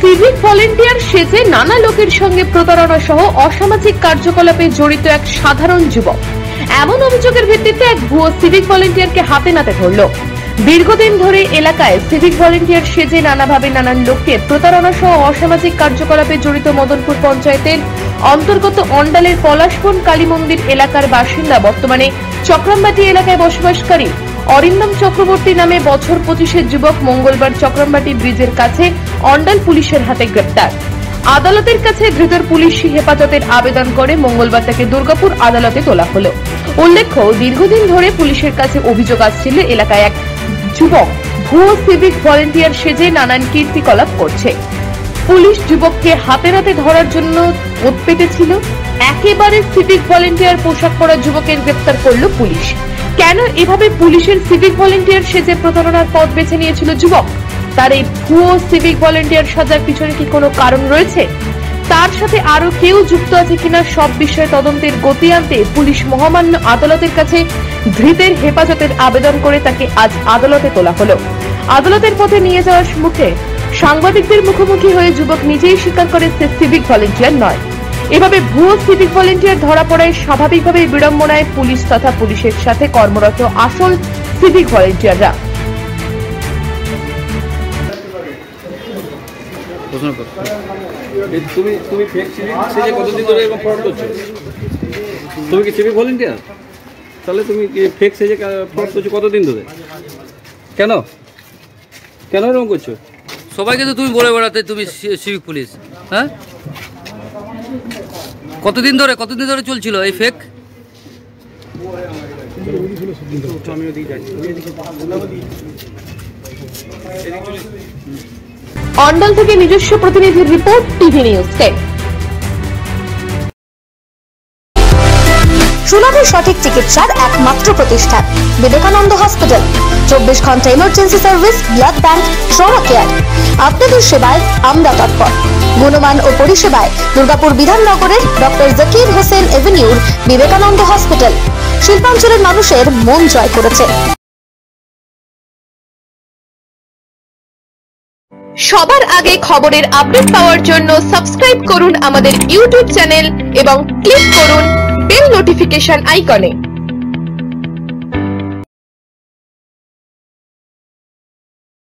Civic volunteer সেজে নানা লোকের সঙ্গে প্রতারণা সহ অসামাজিক কার্যকলাপে জড়িত এক সাধারণ যুবক। এমন অভিযোগের ভিত্তিতে এক ভুয়ো সিভিক ভলেন্টিয়ারকে হাতে নাতে ধরল। দীর্ঘদিন ধরে এলাকায় সিভিক ভলেন্টিয়ার সেজে নানাভাবে নানান লোককে প্রতারণা সহ অসামাজিক কার্যকলাপে জড়িত মদনপুর পঞ্চায়েতের অন্তর্গত অন্ডালের পলাশবন কালী মন্দির এলাকার বাসিন্দা, বর্তমানে চক্রামবাটি এলাকায় বসবাসকারী অরিন্দম চক্রবর্তী নামে বছর 25-এর যুবক মঙ্গলবার চক্রামবাটি ব্রিজের কাছে অন্ডাল পুলিশের হাতে গ্রেপ্তার। আদালতের কাছে ধৃতর পুলিশি হেফাজতের আবেদন করে মঙ্গলবার তাকে দুর্গাপুর আদালতে তোলা হলো। উল্লেখ্য, দীর্ঘদিন ধরে পুলিশের কাছে অভিযোগ আসছিল এলাকায় এক যুবক ভুয়ো সিভিক ভলেন্টিয়ার সেজে নানান কীর্তিকলাপ করছে। পুলিশ যুবককে হাতে নাতে ধরার জন্য ওত পেতেছিল। একেবারে সিভিক ভলেন্টিয়ার পোশাক পরা যুবকের গ্রেপ্তার করল পুলিশ। কেন এভাবে পুলিশের সিভিক ভলেন্টিয়ার সেজে প্রতারণার পথ বেছে নিয়েছিল যুবক? তার এই ভুয়ো সিভিক ভলেন্টিয়ার সাজার পিছনে কি কোনো কারণ রয়েছে? তার সাথে আরো কেউ যুক্ত আছে কিনা সব বিষয়ে তদন্তের গতি আনতে পুলিশ মহামান্য আদালতের কাছে ধৃতের হেফাজতের আবেদন করে তাকে আজ আদালতে তোলা হলো। আদালতের পথে নিয়ে যাওয়ার মুখে সাংবাদিকদের মুখোমুখি হয়ে যুবক নিজেই স্বীকার করে সে সিভিক ভলেন্টিয়ার নয়। এভাবে ভুয়ো সিভিক ভলেন্টিয়ার ধরা পড়ায় স্বাভাবিকভাবে বিড়ম্বনায় পুলিশ তথা পুলিশের সাথে কর্মরত আসল সিভিক ভলেন্টিয়াররা। তুমি ফেক সিভিক সেজে কতদিন ধরে এরকম ফ্রড করছো? তুমি কি সিভিক ভলেন্টিয়ার? তাহলে তুমি কি ফেক সেজে ফ্রড করছো কতদিন ধরে? কেন কেন এরকম করছো? সবাইকে তো তুমি বলে বেড়াতে তুমি সিভিক পুলিশ। হ্যাঁ, কতদিন ধরে চলছিল এই ফেক? অন্ডাল থেকে নিজস্ব প্রতিনিধির রিপোর্ট, টিভি নিউজ 10। সুলভে সঠিক চিকিৎসার একমাত্র প্রতিষ্ঠান বিবেকানন্দ হসপিটাল। 24 ঘন্টা emergency service, blood bank, trauma care. আপনাদের সেবায় আমরা তৎপর। গুণমান ও পরিষেবায় দুর্গাপুর বিধাননগরের ডক্টর জাকির হোসেন এভিনিউর বিবেকানন্দ হসপিটাল শিল্পাঞ্চলের মানুষের মন জয় করেছে। সবার আগে খবরের আপডেট পাওয়ার জন্য সাবস্ক্রাইব করুন আমাদের ইউটিউব চ্যানেল এবং ক্লিক করুন বেল নোটিফিকেশন আইকনে।